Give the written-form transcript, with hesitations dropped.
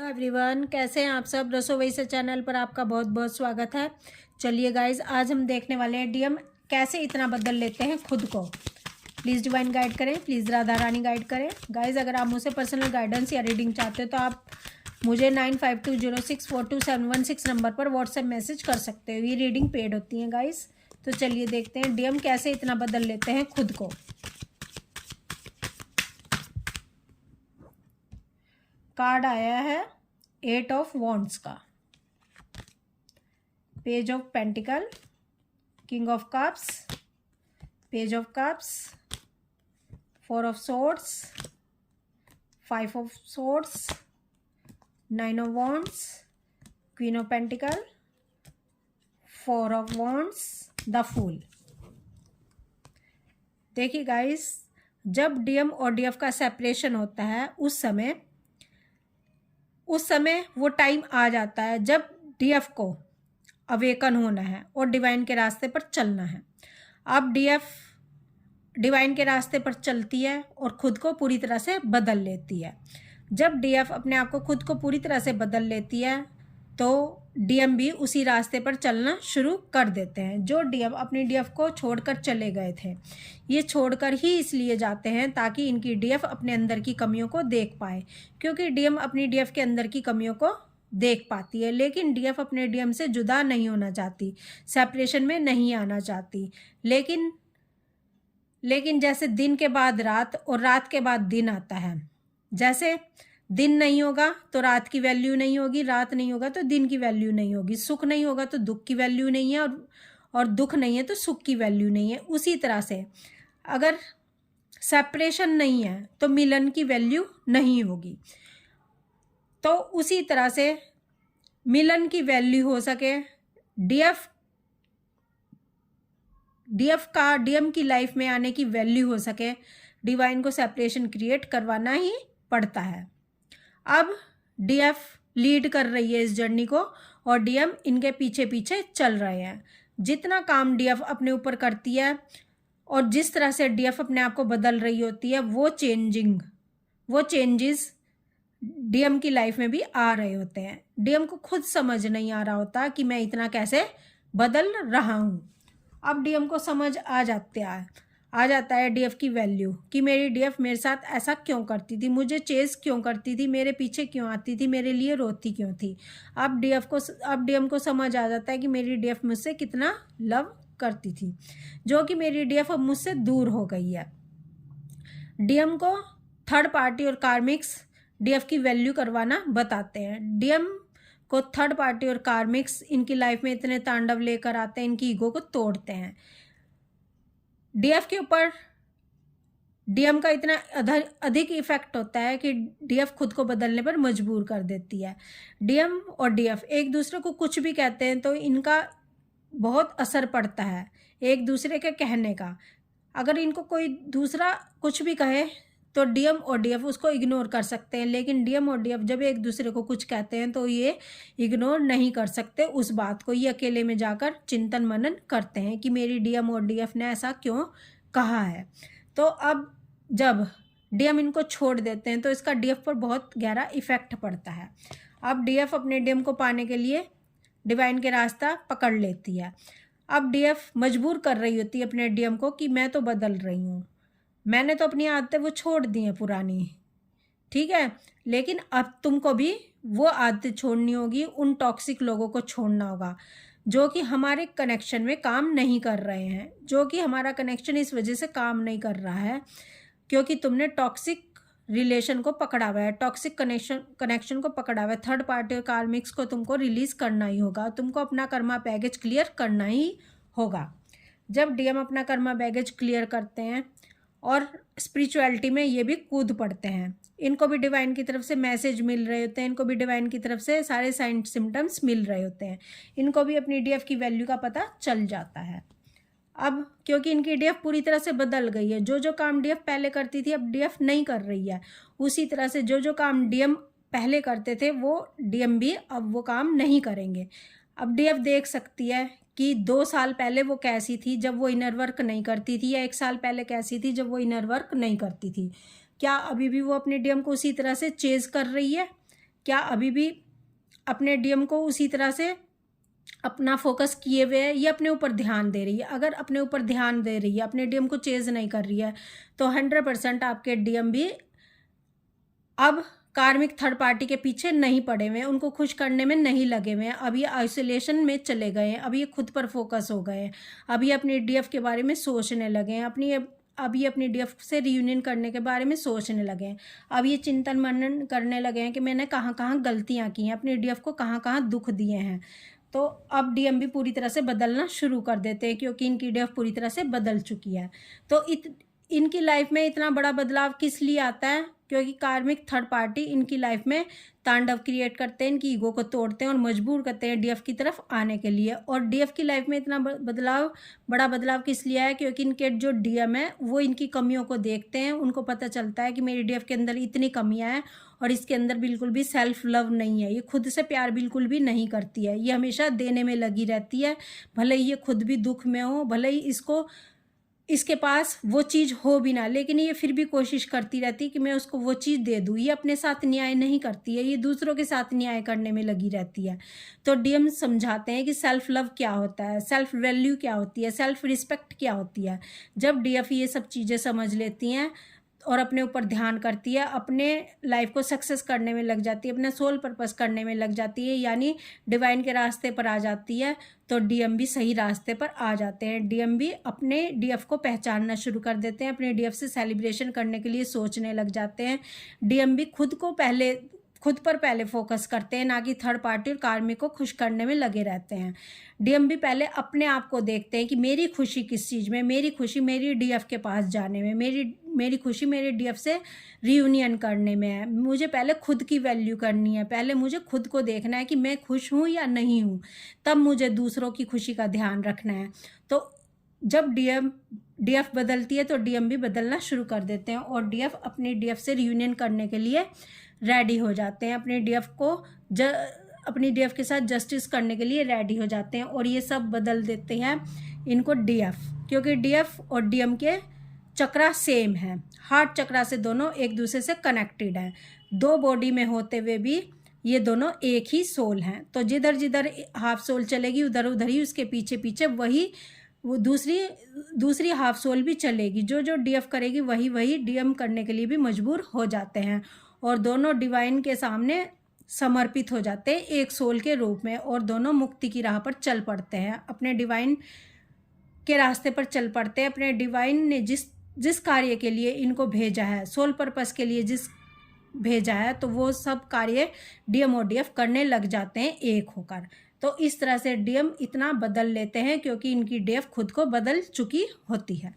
Hello everyone, कैसे हैं आप सब। रसोई से चैनल पर आपका बहुत बहुत स्वागत है। चलिए गाइज, आज हम देखने वाले हैं डीएम कैसे इतना बदल लेते हैं खुद को। प्लीज़ डिवाइन गाइड करें, प्लीज़ राधा रानी गाइड करें। गाइज, अगर आप मुझसे पर्सनल गाइडेंस या रीडिंग चाहते हो तो आप मुझे 9520642716 नंबर पर व्हाट्सएप मैसेज कर सकते हो। ये रीडिंग पेड होती है गाइज। तो चलिए देखते हैं डीएम कैसे इतना बदल लेते हैं खुद को। कार्ड आया है 8 ऑफ वॉन्ड्स का, page of pentacle, king of cups, page of cups, 4 of swords, 5 of swords, 9 of wands, queen of pentacle, 4 of wands, the fool. देखिए गाइस, जब डीएम और डीएफ का सेपरेशन होता है उस समय वो टाइम आ जाता है जब डीएफ को अवेकन होना है और डिवाइन के रास्ते पर चलना है। अब डीएफ डिवाइन के रास्ते पर चलती है और खुद को पूरी तरह से बदल लेती है। जब डीएफ अपने आप को खुद को पूरी तरह से बदल लेती है तो डीएम भी उसी रास्ते पर चलना शुरू कर देते हैं। जो डीएम अपनी डीएफ को छोड़कर चले गए थे, ये छोड़कर ही इसलिए जाते हैं ताकि इनकी डीएफ अपने अंदर की कमियों को देख पाए, क्योंकि डीएम अपनी डीएफ के अंदर की कमियों को देख पाती है। लेकिन डीएफ अपने डीएम से जुदा नहीं होना चाहती, सेपरेशन में नहीं आना चाहती। लेकिन जैसे दिन के बाद रात और रात के बाद दिन आता है, जैसे दिन नहीं होगा तो रात की वैल्यू नहीं होगी, रात नहीं होगा तो दिन की वैल्यू नहीं होगी, सुख नहीं होगा तो दुख की वैल्यू नहीं है, और दुख नहीं है तो सुख की वैल्यू नहीं है। उसी तरह से अगर सेपरेशन नहीं है तो मिलन की वैल्यू नहीं होगी। तो उसी तरह से मिलन की वैल्यू हो सके, डीएम की लाइफ में आने की वैल्यू हो सके, डिवाइन को सेपरेशन क्रिएट करवाना ही पड़ता है। अब डीएफ लीड कर रही है इस जर्नी को और डीएम इनके पीछे पीछे चल रहे हैं। जितना काम डीएफ अपने ऊपर करती है और जिस तरह से डीएफ अपने आप को बदल रही होती है, वो चेंजेस डीएम की लाइफ में भी आ रहे होते हैं। डीएम को खुद समझ नहीं आ रहा होता कि मैं इतना कैसे बदल रहा हूँ। अब डीएम को समझ आ जाता है डीएफ की वैल्यू, कि मेरी डीएफ मेरे साथ ऐसा क्यों करती थी, मुझे चेस क्यों करती थी, मेरे पीछे क्यों आती थी, मेरे लिए रोती क्यों थी। अब डीएम को समझ आ जाता है कि मेरी डीएफ मुझसे कितना लव करती थी, जो कि मेरी डीएफ अब मुझसे दूर हो गई है। डीएम को थर्ड पार्टी और कार्मिक्स डीएफ की वैल्यू करवाना बताते हैं। डीएम को थर्ड पार्टी और कार्मिक्स इनकी लाइफ में इतने तांडव लेकर आते हैं, इनकी ईगो को तोड़ते हैं। डीएफ के ऊपर डीएम का इतना अधिक इफेक्ट होता है कि डीएफ खुद को बदलने पर मजबूर कर देती है। डीएम और डीएफ एक दूसरे को कुछ भी कहते हैं तो इनका बहुत असर पड़ता है एक दूसरे के कहने का। अगर इनको कोई दूसरा कुछ भी कहे तो डीएम और डीएफ उसको इग्नोर कर सकते हैं, लेकिन डीएम और डीएफ जब एक दूसरे को कुछ कहते हैं तो ये इग्नोर नहीं कर सकते उस बात को। ये अकेले में जाकर चिंतन मनन करते हैं कि मेरी डीएम और डीएफ ने ऐसा क्यों कहा है। तो अब जब डीएम इनको छोड़ देते हैं तो इसका डीएफ पर बहुत गहरा इफेक्ट पड़ता है। अब डीएफ अपने डीएम को पाने के लिए डिवाइन के रास्ता पकड़ लेती है। अब डीएफ मजबूर कर रही होती है अपने डीएम को कि मैं तो बदल रही हूँ, मैंने तो अपनी आदतें वो छोड़ दी हैं पुरानी, ठीक है, लेकिन अब तुमको भी वो आदतें छोड़नी होगी, उन टॉक्सिक लोगों को छोड़ना होगा जो कि हमारे कनेक्शन में काम नहीं कर रहे हैं, जो कि हमारा कनेक्शन इस वजह से काम नहीं कर रहा है क्योंकि तुमने टॉक्सिक रिलेशन को पकड़ा हुआ है, टॉक्सिक कनेक्शन को पकड़ा हुआ है। थर्ड पार्टी और कार्मिक्स को तुमको रिलीज़ करना ही होगा, तुमको अपना कर्मा बैगेज क्लियर करना ही होगा। जब डीएम अपना कर्मा बैगेज क्लियर करते हैं और स्पिरिचुअलिटी में ये भी कूद पड़ते हैं, इनको भी डिवाइन की तरफ से मैसेज मिल रहे होते हैं, इनको भी डिवाइन की तरफ से सारे साइन सिम्टम्स मिल रहे होते हैं, इनको भी अपनी डीएफ की वैल्यू का पता चल जाता है। अब क्योंकि इनकी डीएफ पूरी तरह से बदल गई है, जो काम डीएफ पहले करती थी अब डीएफ नहीं कर रही है, उसी तरह से जो काम डीएम पहले करते थे वो डीएम भी अब वो काम नहीं करेंगे। अब डीएफ देख सकती है कि 2 साल पहले वो कैसी थी जब वो इनर वर्क नहीं करती थी, या 1 साल पहले कैसी थी जब वो इनर वर्क नहीं करती थी। क्या अभी भी वो अपने डीएम को उसी तरह से चेज कर रही है? क्या अभी भी अपने डीएम को उसी तरह से अपना फोकस किए हुए है, ये अपने ऊपर ध्यान दे रही है? अगर अपने ऊपर ध्यान दे रही है, अपने डीएम को चेज नहीं कर रही है, तो 100% आपके डीएम भी अब कार्मिक थर्ड पार्टी के पीछे नहीं पड़े हुए हैं, उनको खुश करने में नहीं लगे हुए हैं। अब ये आइसोलेशन में चले गए हैं, अब ये खुद पर फोकस हो गए हैं, अब ये अपनी डीएफ के बारे में सोचने लगे हैं, अब ये अपनी डीएफ से रियूनियन करने के बारे में सोचने लगे हैं। अब ये चिंतन मनन करने लगे हैं कि मैंने कहाँ कहाँ गलतियाँ की हैं, अपनी डीएफ को कहाँ कहाँ दुख दिए हैं। तो अब डीएम भी पूरी तरह से बदलना शुरू कर देते हैं, क्योंकि इनकी डीएफ पूरी तरह से बदल चुकी है। तो इनकी लाइफ में इतना बड़ा बदलाव किस लिए आता है? क्योंकि कार्मिक थर्ड पार्टी इनकी लाइफ में तांडव क्रिएट करते हैं, इनकी ईगो को तोड़ते हैं और मजबूर करते हैं डीएफ की तरफ आने के लिए। और डीएफ की लाइफ में इतना बड़ा बदलाव किस लिए आया? क्योंकि इनके जो डीएम है वो इनकी कमियों को देखते हैं, उनको पता चलता है कि मेरी डीएफ के अंदर इतनी कमियां हैं और इसके अंदर बिल्कुल भी सेल्फ लव नहीं है, ये खुद से प्यार बिल्कुल भी नहीं करती है, ये हमेशा देने में लगी रहती है, भले ही ये खुद भी दुख में हो, भले ही इसके पास वो चीज़ हो भी ना, लेकिन ये फिर भी कोशिश करती रहती है कि मैं उसको वो चीज़ दे दूँ। ये अपने साथ न्याय नहीं करती है, ये दूसरों के साथ न्याय करने में लगी रहती है। तो डीएम समझाते हैं कि सेल्फ लव क्या होता है, सेल्फ वैल्यू क्या होती है, सेल्फ रिस्पेक्ट क्या होती है। जब डीएफ ये सब चीज़ें समझ लेती हैं और अपने ऊपर ध्यान करती है, अपने लाइफ को सक्सेस करने में लग जाती है, अपना सोल पर्पस करने में लग जाती है, यानी डिवाइन के रास्ते पर आ जाती है, तो डीएम भी सही रास्ते पर आ जाते हैं। डीएम भी अपने डीएफ को पहचानना शुरू कर देते हैं, अपने डीएफ से सेलिब्रेशन करने के लिए सोचने लग जाते हैं। डीएम भी खुद पर पहले फोकस करते हैं, ना कि थर्ड पार्टी और कार्मिक को खुश करने में लगे रहते हैं। डीएम भी पहले अपने आप को देखते हैं कि मेरी खुशी किस चीज़ में, मेरी खुशी मेरी डीएफ के पास जाने में, मेरी खुशी मेरे डीएफ से रियूनियन करने में है। मुझे पहले खुद की वैल्यू करनी है, पहले मुझे खुद को देखना है कि मैं खुश हूँ या नहीं हूँ, तब मुझे दूसरों की खुशी का ध्यान रखना है। तो जब डीएफ बदलती है तो डीएम भी बदलना शुरू कर देते हैं और डीएफ अपनी डीएफ से रियूनियन करने के लिए रेडी हो जाते हैं, अपनी डीएफ के साथ जस्टिस करने के लिए रेडी हो जाते हैं। और ये सब बदल देते हैं इनको डीएफ, क्योंकि डीएफ और डीएम के चक्रा सेम है, हार्ट चक्रा से दोनों एक दूसरे से कनेक्टेड हैं। दो बॉडी में होते हुए भी ये दोनों एक ही सोल हैं। तो जिधर हाफ सोल चलेगी उधर उधर ही उसके पीछे पीछे वो दूसरी हाफ सोल भी चलेगी। जो डीएफ करेगी वही डीएम करने के लिए भी मजबूर हो जाते हैं और दोनों डिवाइन के सामने समर्पित हो जाते हैं एक सोल के रूप में, और दोनों मुक्ति की राह पर चल पड़ते हैं, अपने डिवाइन के रास्ते पर चल पड़ते हैं। अपने डिवाइन ने जिस कार्य के लिए इनको भेजा है, सोल पर्पस के लिए जिस भेजा है, तो वो सब कार्य डीएम और डीएफ करने लग जाते हैं एक होकर। तो इस तरह से डीएम इतना बदल लेते हैं क्योंकि इनकी डीएफ खुद को बदल चुकी होती है।